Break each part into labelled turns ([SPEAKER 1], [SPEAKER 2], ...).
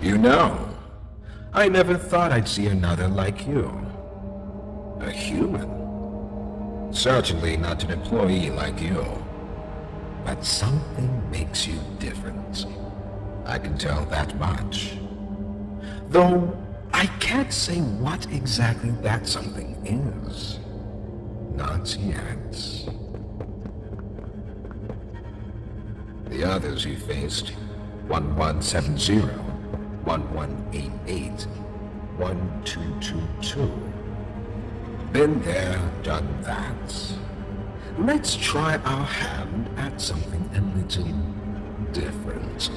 [SPEAKER 1] You know, I never thought I'd see another like you. A human. Certainly not an employee like you. But something makes you different. I can tell that much. Though, I can't say what exactly that something is. Not yet. The others you faced, 1170, 1188, 1222. Been there, done that. Let's try our hand at something a little different.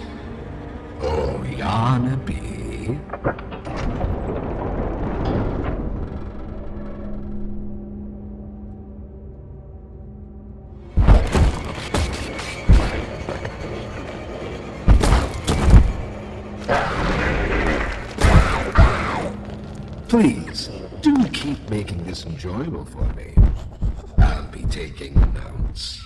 [SPEAKER 1] Oh, Yarnaby. Please, do keep making this enjoyable for me. I'll be taking notes.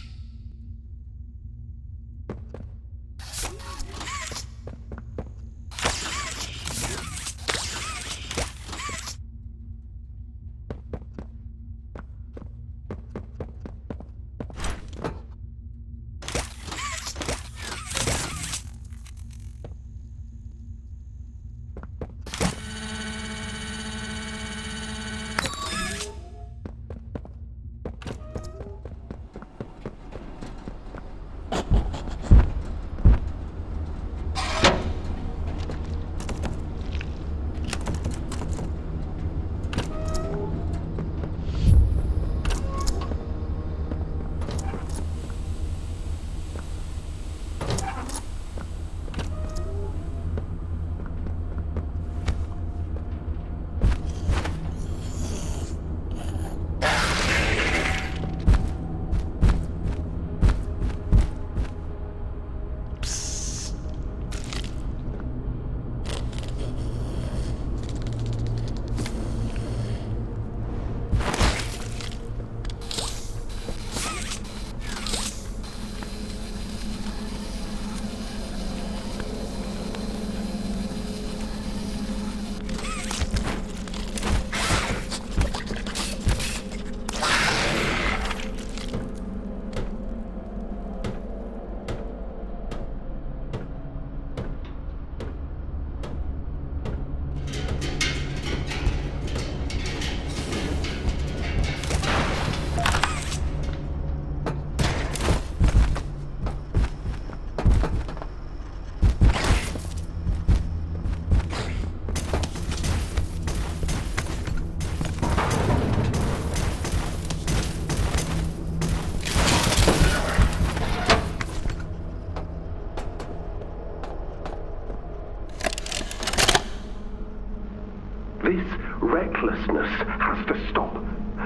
[SPEAKER 2] This recklessness has to stop.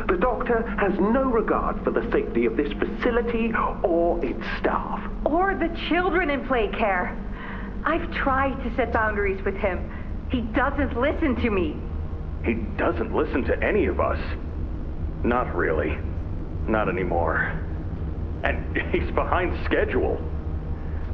[SPEAKER 2] The doctor has no regard for the safety of this facility or its staff.
[SPEAKER 3] Or the children in play care. I've tried to set boundaries with him. He doesn't listen to me.
[SPEAKER 4] He doesn't listen to any of us. Not really. Not anymore. And he's behind schedule.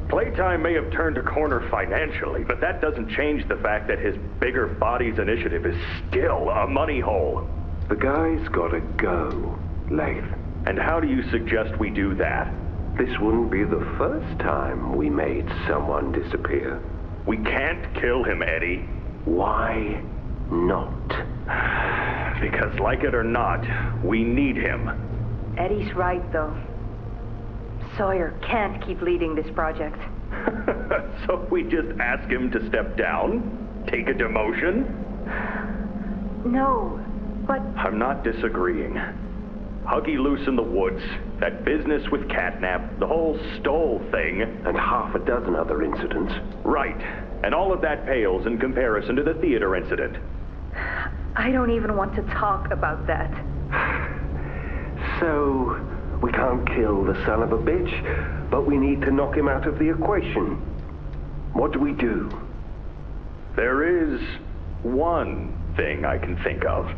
[SPEAKER 4] Playtime may have turned a corner financially, but that doesn't change the fact that his bigger bodies initiative is still a money hole.
[SPEAKER 2] The guy's gotta go, Lath.
[SPEAKER 4] And how do you suggest we do that?
[SPEAKER 2] This wouldn't be the first time we made someone disappear.
[SPEAKER 4] We can't kill him, Eddie.
[SPEAKER 2] Why not?
[SPEAKER 4] Because like it or not, we need him.
[SPEAKER 3] Eddie's right, though. Sawyer can't keep leading this project.
[SPEAKER 4] So we just ask him to step down? Take a demotion?
[SPEAKER 3] No, but...
[SPEAKER 4] I'm not disagreeing. Huggy Loose in the Woods, that business with Catnap, the whole Stoll thing.
[SPEAKER 2] And half a dozen other incidents.
[SPEAKER 4] Right. And all of that pales in comparison to the theater incident.
[SPEAKER 3] I don't even want to talk about that.
[SPEAKER 2] So, we can't kill the son of a bitch, but we need to knock him out of the equation. What do we do?
[SPEAKER 4] There is one thing I can think of.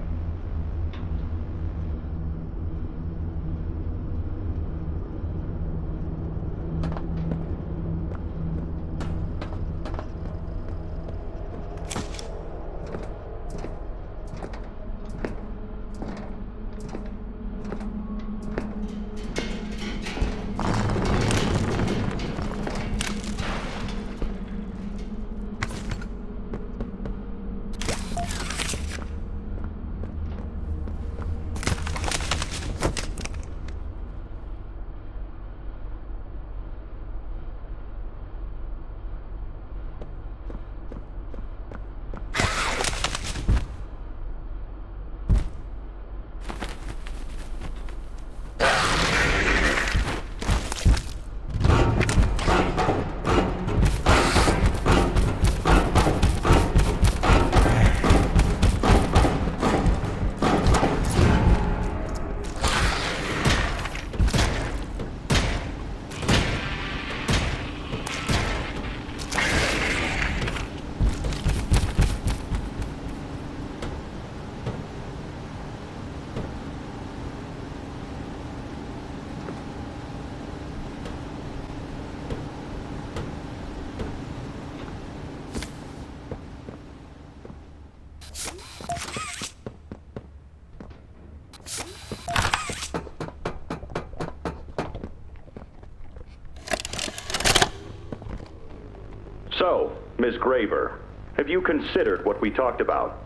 [SPEAKER 4] So, Ms. Graver, have you considered what we talked about?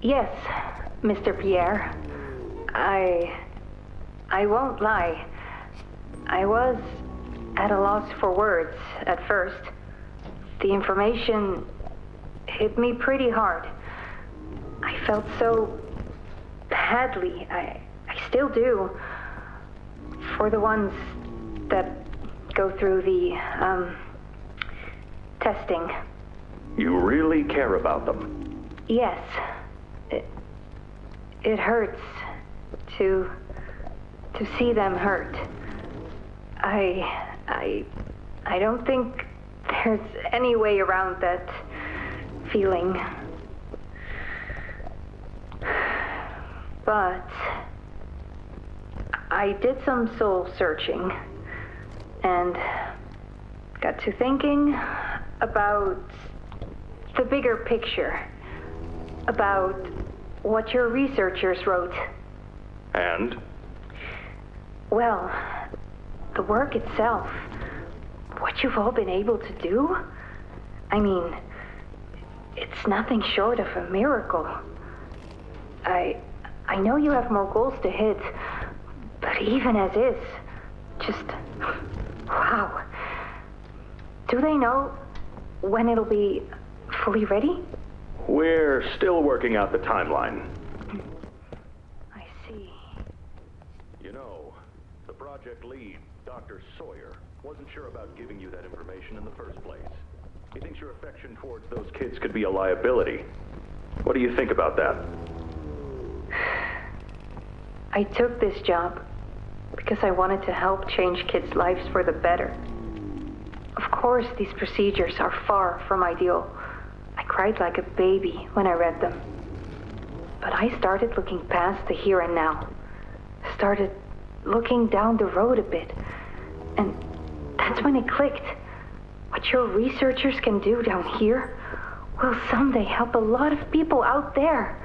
[SPEAKER 3] Yes, Mr. Pierre. I won't lie. I was at a loss for words at first. The information hit me pretty hard. I felt so badly. I still do. For the ones that go through the, testing.
[SPEAKER 4] You really care about them?
[SPEAKER 3] Yes. It hurts to see them hurt. I don't think there's any way around that feeling. But I did some soul searching and got to thinking about the bigger picture, about what your researchers wrote.
[SPEAKER 4] And?
[SPEAKER 3] Well, the work itself, what you've all been able to do, I mean, it's nothing short of a miracle. I know you have more goals to hit, but even as is, just, wow. Do they know when it'll be fully ready?
[SPEAKER 4] We're still working out the timeline.
[SPEAKER 3] I see.
[SPEAKER 4] You know, the project lead, Dr. Sawyer, wasn't sure about giving you that information in the first place. He thinks your affection towards those kids could be a liability. What do you think about that?
[SPEAKER 3] I took this job because I wanted to help change kids' lives for the better. Of course, these procedures are far from ideal. I cried like a baby when I read them. But I started looking past the here and now. Started looking down the road a bit. And that's when it clicked. What your researchers can do down here will someday help a lot of people out there.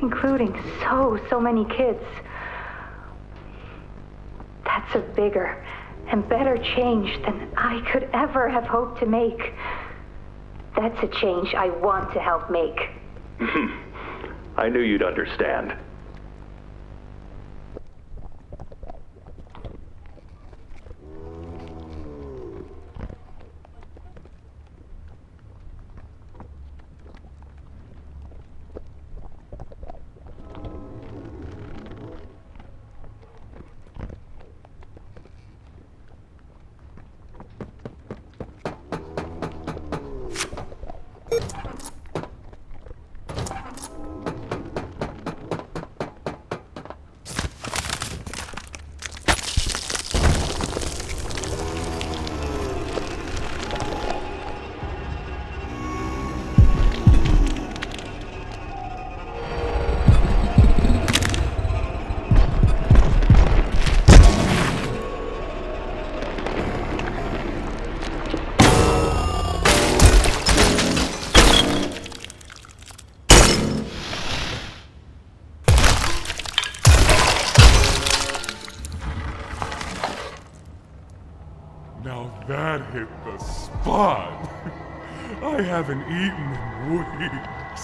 [SPEAKER 3] Including so many kids. That's a bigger and better change than I could ever have hoped to make. That's a change I want to help make.
[SPEAKER 4] I knew you'd understand.
[SPEAKER 5] Now that hit the spot. I haven't eaten in weeks.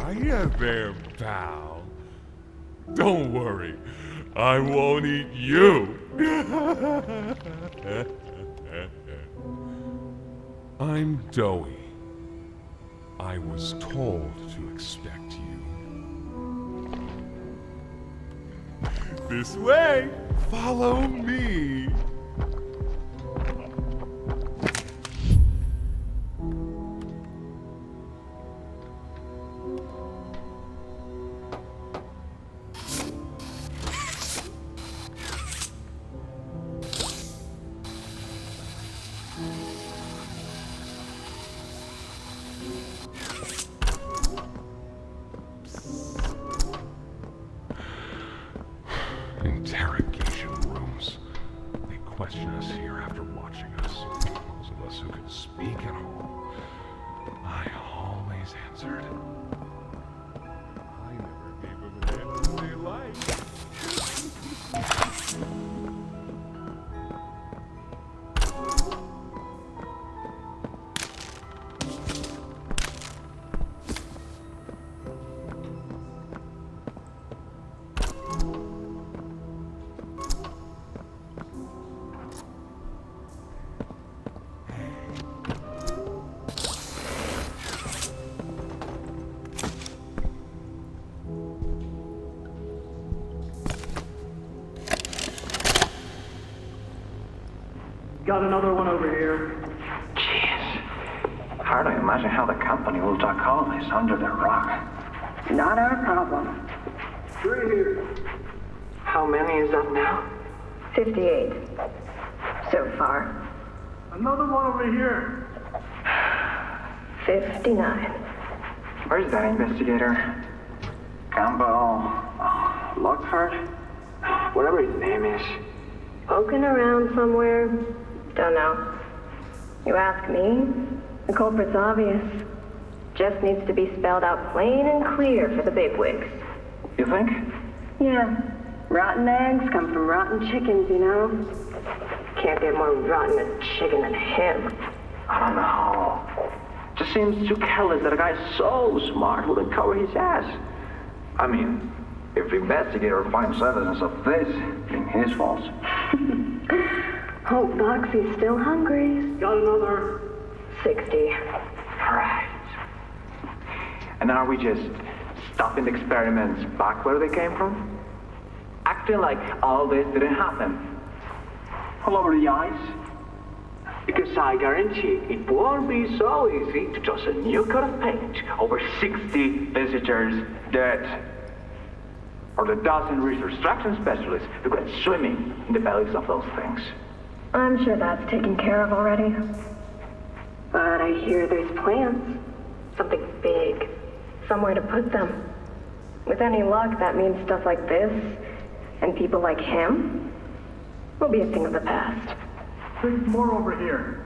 [SPEAKER 5] Hiya there, pal. Don't worry, I won't eat you. I'm Doughy. I was told to expect you. This way! Follow me! Interrogation rooms. They question us here after watching us. Those of us who could speak at all. I always answered. I never gave them an answer they liked.
[SPEAKER 6] Got another one over here.
[SPEAKER 7] Jeez. Hard to imagine how the company will duck all this under the rock.
[SPEAKER 8] Not our problem.
[SPEAKER 6] 3 here.
[SPEAKER 7] How many is that now?
[SPEAKER 3] 58. So far.
[SPEAKER 6] Another one over here.
[SPEAKER 3] 59.
[SPEAKER 7] Where's that investigator? Campbell... Lockhart? Whatever his name is.
[SPEAKER 3] Poking around somewhere? Don't know. You ask me? The culprit's obvious. Just needs to be spelled out plain and clear for the bigwigs.
[SPEAKER 7] You think?
[SPEAKER 3] Yeah. Rotten eggs come from rotten chickens, you know? Can't get more rotten a chicken than him.
[SPEAKER 7] I don't know. Just seems too careless that a guy so smart wouldn't cover his ass. I mean, if the investigator finds evidence of this, it's his fault.
[SPEAKER 3] Hope Boxy's still hungry.
[SPEAKER 6] Got another.
[SPEAKER 3] 60.
[SPEAKER 7] Right. And are we just stopping the experiments back where they came from? Acting like all this didn't happen? All over the ice? Because I guarantee it won't be so easy to toss a new coat of paint over 60 visitors dead. Or the dozen resource extraction specialists who got swimming in the bellies of those things.
[SPEAKER 3] I'm sure that's taken care of already. But I hear there's plans. Something big. Somewhere to put them. With any luck, that means stuff like this, and people like him, will be a thing of the past.
[SPEAKER 6] 6 more over here.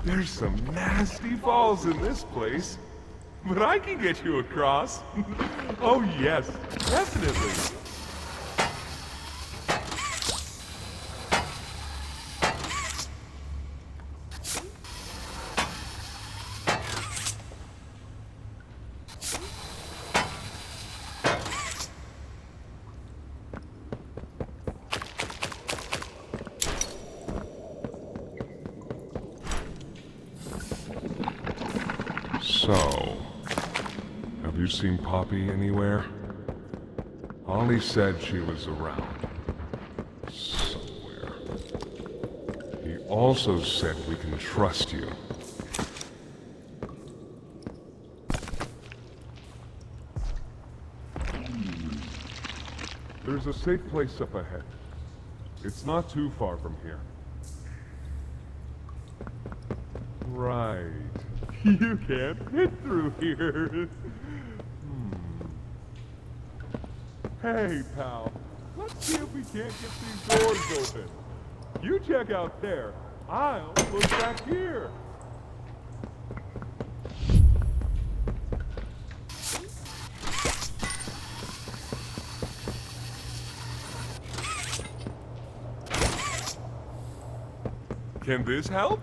[SPEAKER 5] There's some nasty falls in this place. But I can get you across. Oh yes, definitely. So, have you seen Poppy anywhere? Ollie said she was around. Somewhere. He also said we can trust you. There's a safe place up ahead. It's not too far from here. Right. You can't fit through here. Hey, pal. Let's see if we can't get these doors open. You check out there. I'll look back here. Can this help?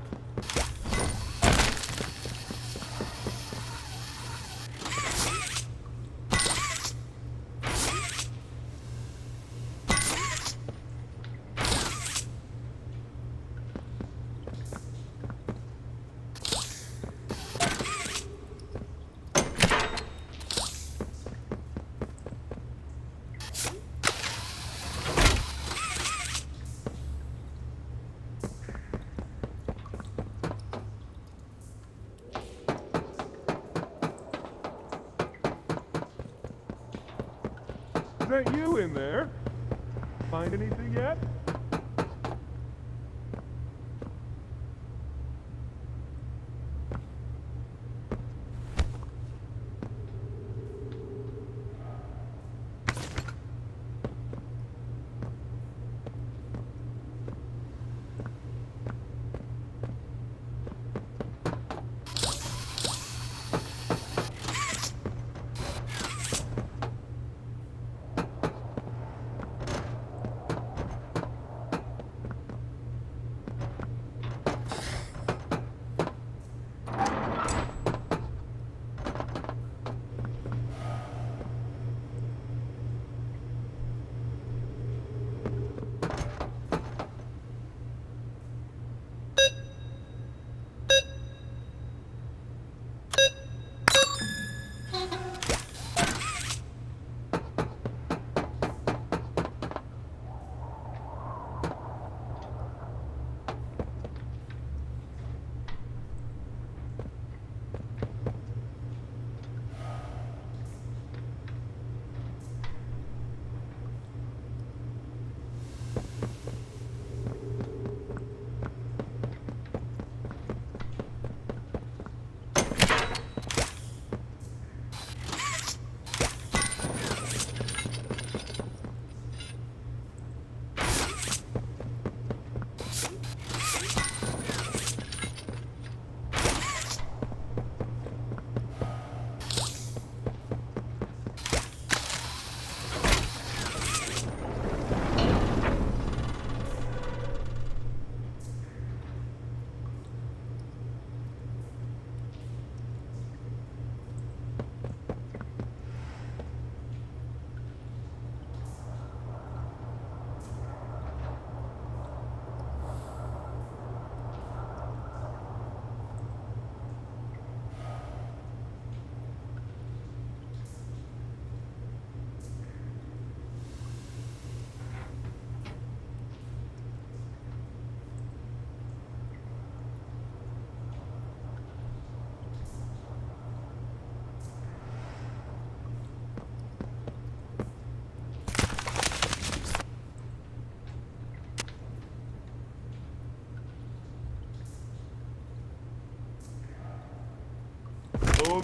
[SPEAKER 5] Is that you in there? Find anything yet?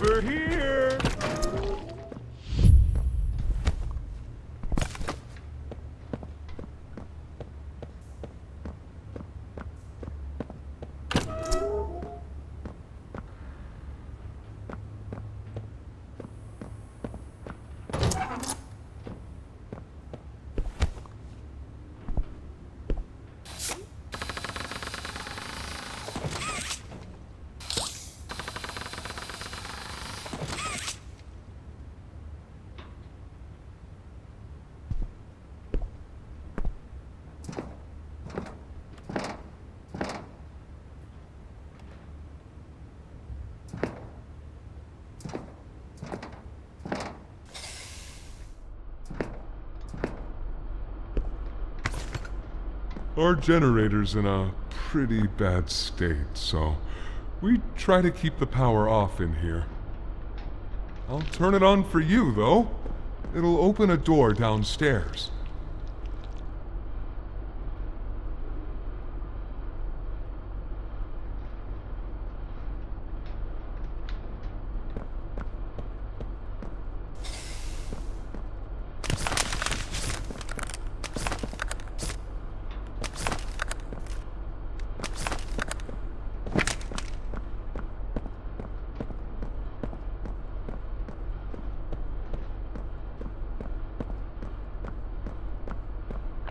[SPEAKER 5] Over here! Our generator's in a pretty bad state, so we try to keep the power off in here. I'll turn it on for you, though. It'll open a door downstairs.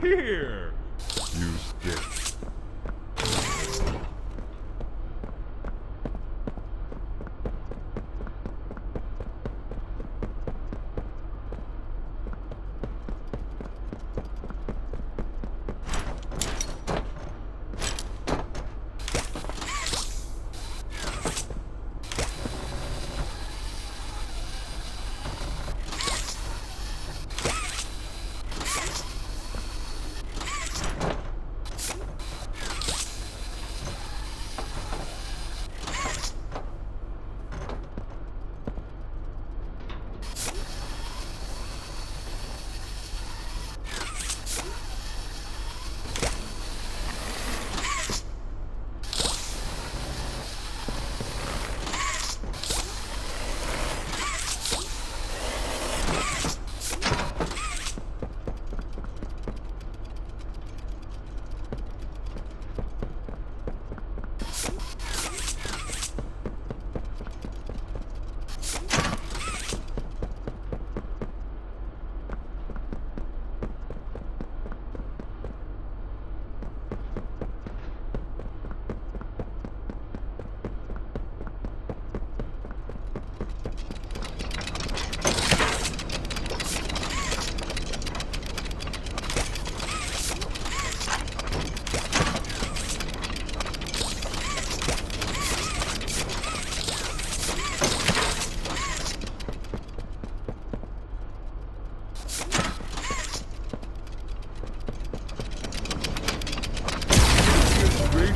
[SPEAKER 5] Here! Use this.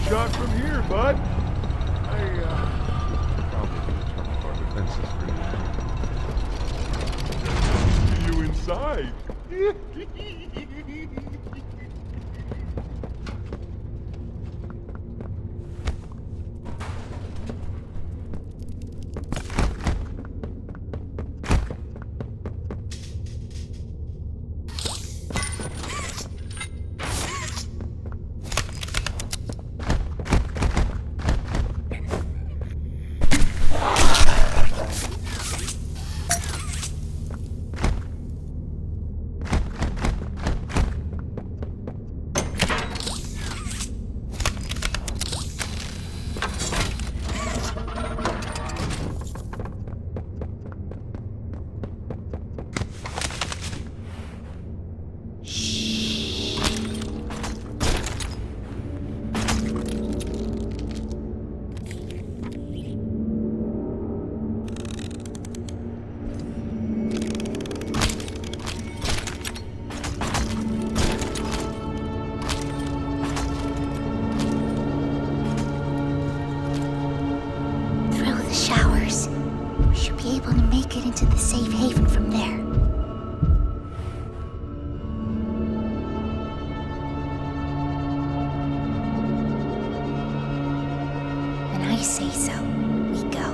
[SPEAKER 5] Shot from here, bud. Probably gonna turn off our defenses for you. See you inside.
[SPEAKER 9] Into the safe haven from there. When I say so, we go.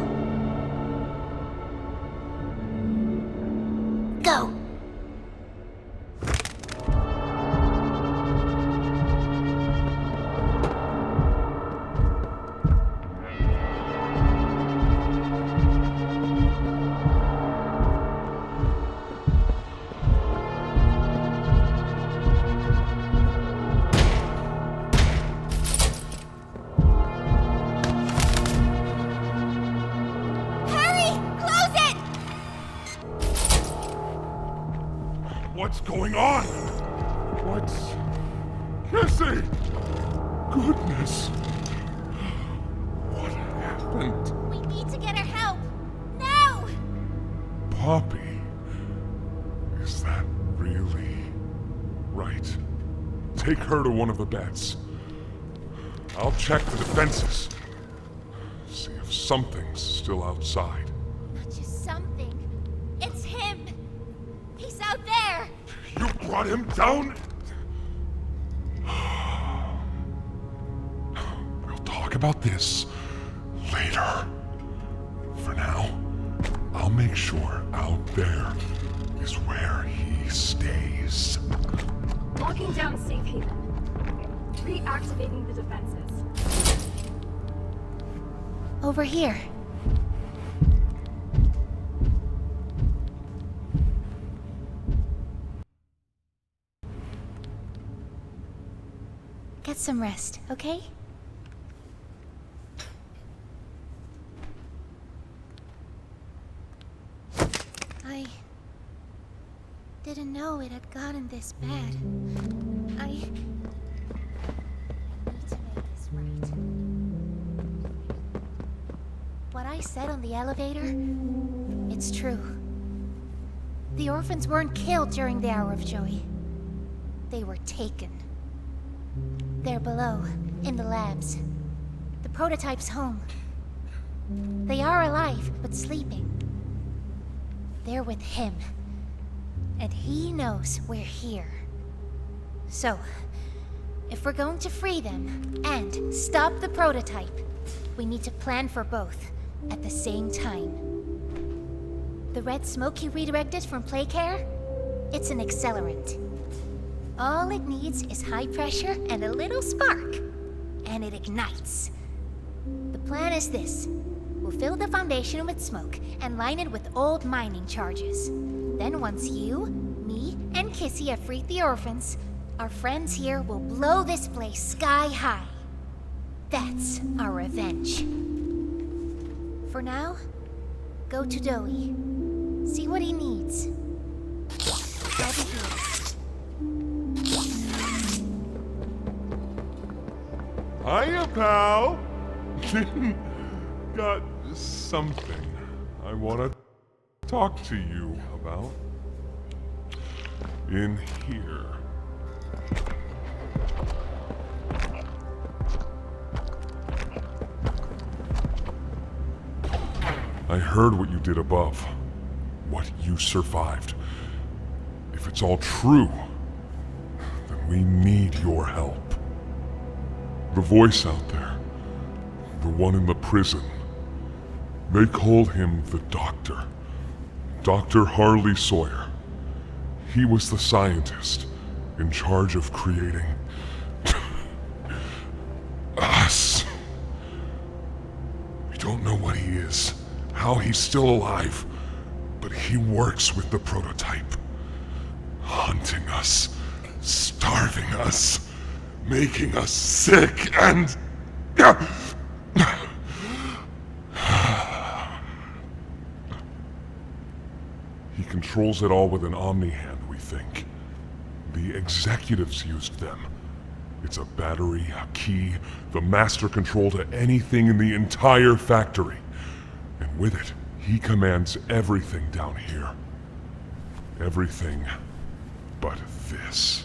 [SPEAKER 5] What's going on? What's... Kissy! Goodness. What happened?
[SPEAKER 9] We need to get her help. Now!
[SPEAKER 5] Poppy. Is that really right? Take her to one of the beds. I'll check the defenses. See if something's still outside.
[SPEAKER 9] Not just something. It's him. He's out there.
[SPEAKER 5] You brought him down? We'll talk about this later. For now, I'll make sure out there is where he stays.
[SPEAKER 10] Locking down safe haven. Reactivating the defenses.
[SPEAKER 9] Over here. Get some rest, okay? I didn't know it had gotten this bad. I need to make this right. What I said on the elevator, it's true. The orphans weren't killed during the Hour of Joy. They were taken. They're below, in the labs. The prototype's home. They are alive, but sleeping. They're with him. And he knows we're here. So, if we're going to free them and stop the prototype, we need to plan for both at the same time. The red smoke you redirected from Playcare? It's an accelerant. All it needs is high pressure and a little spark, and it ignites. The plan is this. We'll fill the foundation with smoke and line it with old mining charges. Then once you, me, and Kissy have freed the orphans, our friends here will blow this place sky high. That's our revenge. For now, go to Doey. See what he needs. I'll be here.
[SPEAKER 5] Hiya, pal! Got something I want to talk to you about. In here. I heard what you did above. What you survived. If it's all true, then we need your help. The voice out there, the one in the prison, they call him the Doctor. Dr. Harley Sawyer. He was the scientist in charge of creating us. We don't know what he is, how he's still alive, but he works with the prototype. Hunting us, starving us, making us sick, and... He controls it all with an Omni-Hand, we think. The executives used them. It's a battery, a key, the master control to anything in the entire factory. And with it, he commands everything down here. Everything but this.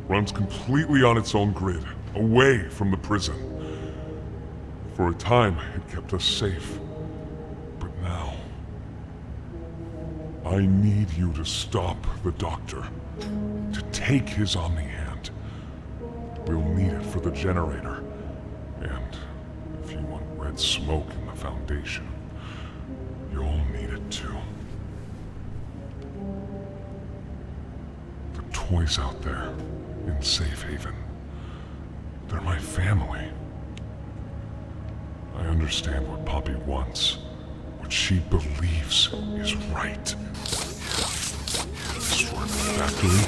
[SPEAKER 5] Runs completely on its own grid, away from the prison. For a time, it kept us safe. But now... I need you to stop the Doctor. To take his Omni-Hand. We'll need it for the generator. And if you want red smoke in the Foundation, you'll need it too. The toys out there, in Safe Haven, they're my family. I understand what Poppy wants. What she believes is right. Destroy the factory,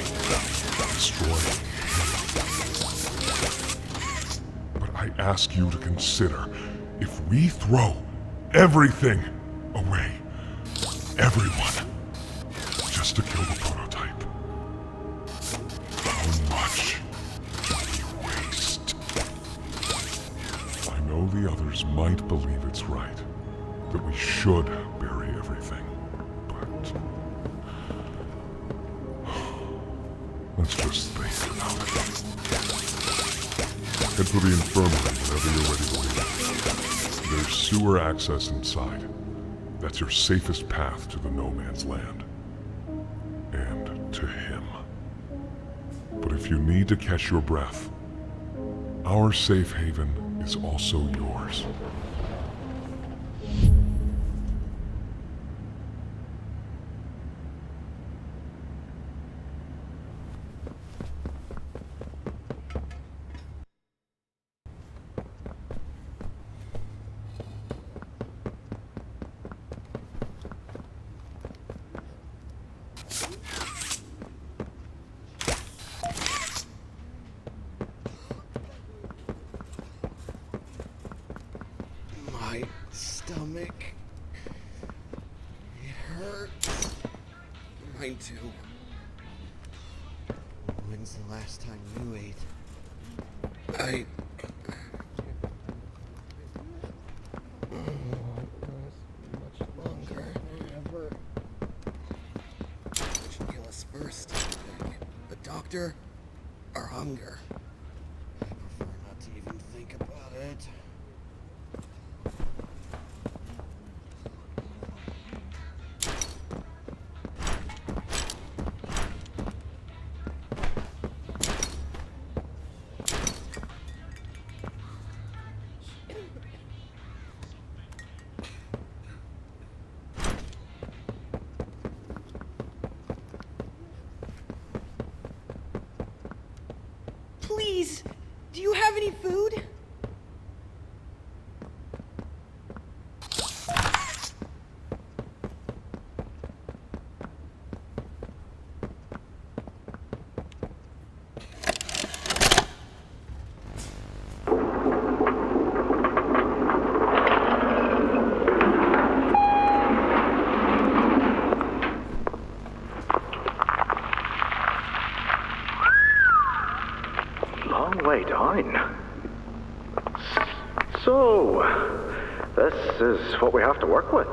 [SPEAKER 5] destroy him. But I ask you to consider, if we throw everything away, everyone, just just to kill the prototype. How much did he waste? I know the others might believe it's right, that we should bury everything, but... let's just think about it. Head for the infirmary whenever you're ready to leave. There's sewer access inside. That's your safest path to the No Man's Land. And to him. But if you need to catch your breath, our safe haven is also yours.
[SPEAKER 11] My stomach. It hurts. Mine too. When's the last time you ate? Much longer. Forever. Which will kill us first? The doctor or hunger? I prefer not to even think about it.
[SPEAKER 12] Please, do you have any food?
[SPEAKER 2] Long way down. So, this is what we have to work with.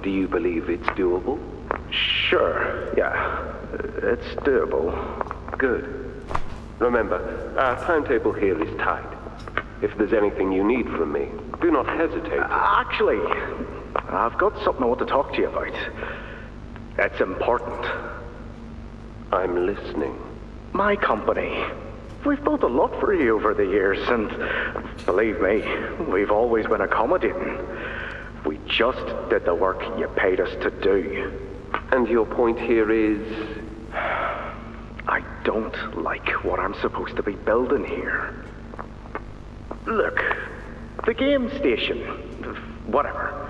[SPEAKER 2] Do you believe it's doable? Sure, yeah. It's doable. Good. Remember, our timetable here is tight. If there's anything you need from me, do not hesitate. Actually, I've got something I want to talk to you about. It's important. I'm listening. My company. We've built a lot for you over the years, and believe me, we've always been accommodating. We just did the work you paid us to do. And your point here is? I don't like what I'm supposed to be building here. Look, the game station, whatever,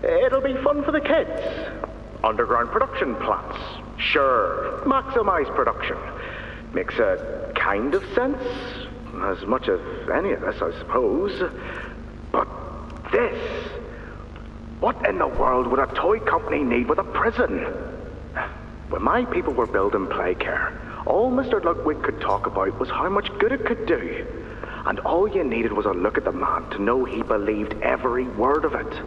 [SPEAKER 2] it'll be fun for the kids. Underground production plants, sure, maximize production. Makes a kind of sense, as much as any of this, I suppose. But this, what in the world would a toy company need with a prison? When my people were building Playcare, all Mr. Ludwig could talk about was how much good it could do. And all you needed was a look at the man to know he believed every word of it.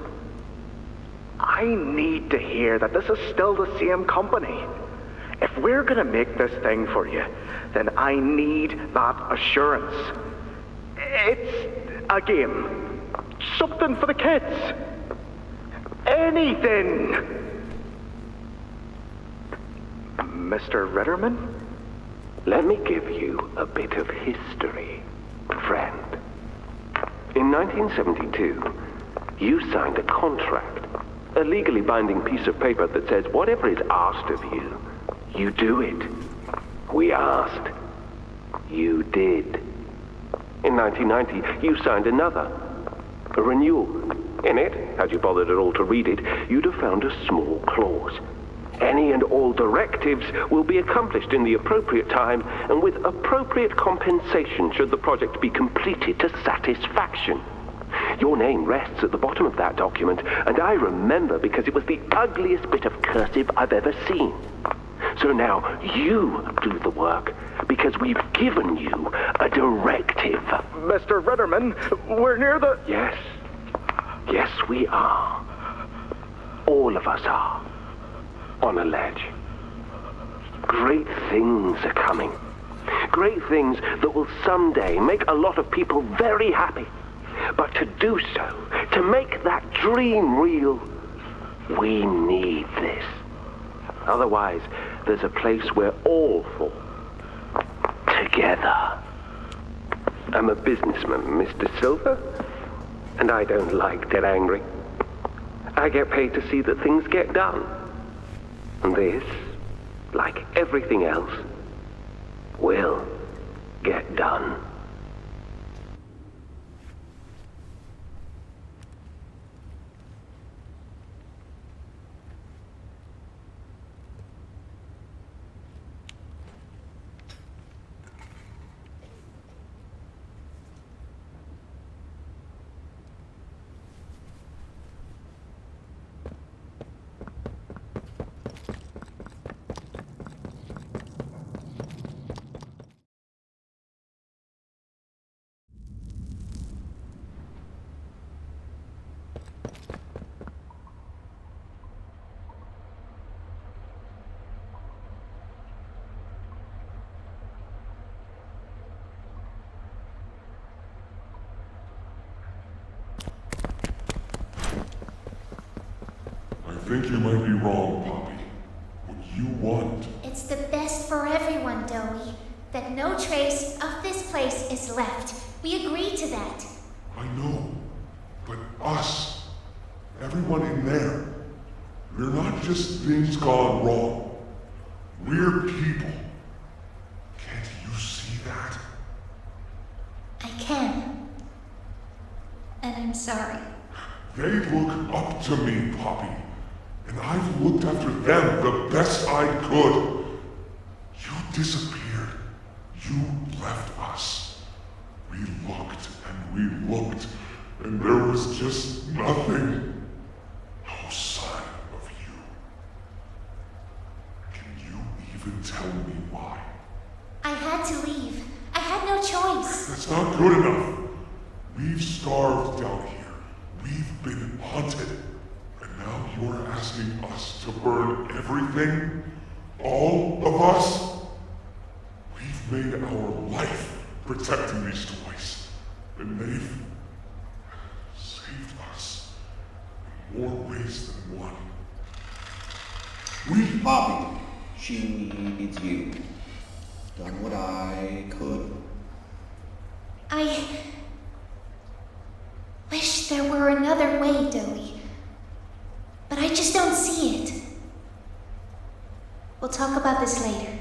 [SPEAKER 2] I need to hear that this is still the same company. If we're gonna make this thing for you, then I need that assurance. It's a game. Something for the kids. Anything. Mr. Ritterman? Let me give you a bit of history, friend. In 1972, you signed a contract, a legally binding piece of paper that says whatever is asked of you, you do it. We asked. You did. In 1990, you signed another. A renewal. In it, had you bothered at all to read it, you'd have found a small clause. Any and all directives will be accomplished in the appropriate time and with appropriate compensation should the project be completed to satisfaction. Your name rests at the bottom of that document, and I remember because it was the ugliest bit of cursive I've ever seen. So now you do the work, because we've given you a directive.
[SPEAKER 13] Mr. Ritterman, we're near the...
[SPEAKER 2] Yes. Yes, we are. All of us are. On a ledge. Great things are coming. Great things that will someday make a lot of people very happy. But to do so, to make that dream real, we need this. Otherwise, there's a place we're all for. Together. I'm a businessman, Mr. Silver, and I don't like to get angry. I get paid to see that things get done. And this, like everything else, will get done.
[SPEAKER 5] I think you might be wrong, Poppy. What you want...
[SPEAKER 9] It's the best for everyone, Dowie. That no trace of this place is left. We agree to that.
[SPEAKER 5] I know. But us, everyone in there, we're not just things gone wrong. We're people. Can't you see that?
[SPEAKER 9] I can. And I'm sorry.
[SPEAKER 5] They look up to me, Poppy. And I've looked after them the best I could. You disappeared. You left us. We looked and we looked, and there was just nothing. No sign of you. Can you even tell me why?
[SPEAKER 9] I had to leave. I had no choice.
[SPEAKER 5] That's not good enough. We've starved down here. We've been hunted. And now you're asking us to burn everything? All of us? We've made our life protecting these toys. And they've saved us in more ways than one.
[SPEAKER 11] Poppy, she needs you. Done what I could.
[SPEAKER 9] I wish there were another way, Dowie. But I just don't see it. We'll talk about this later.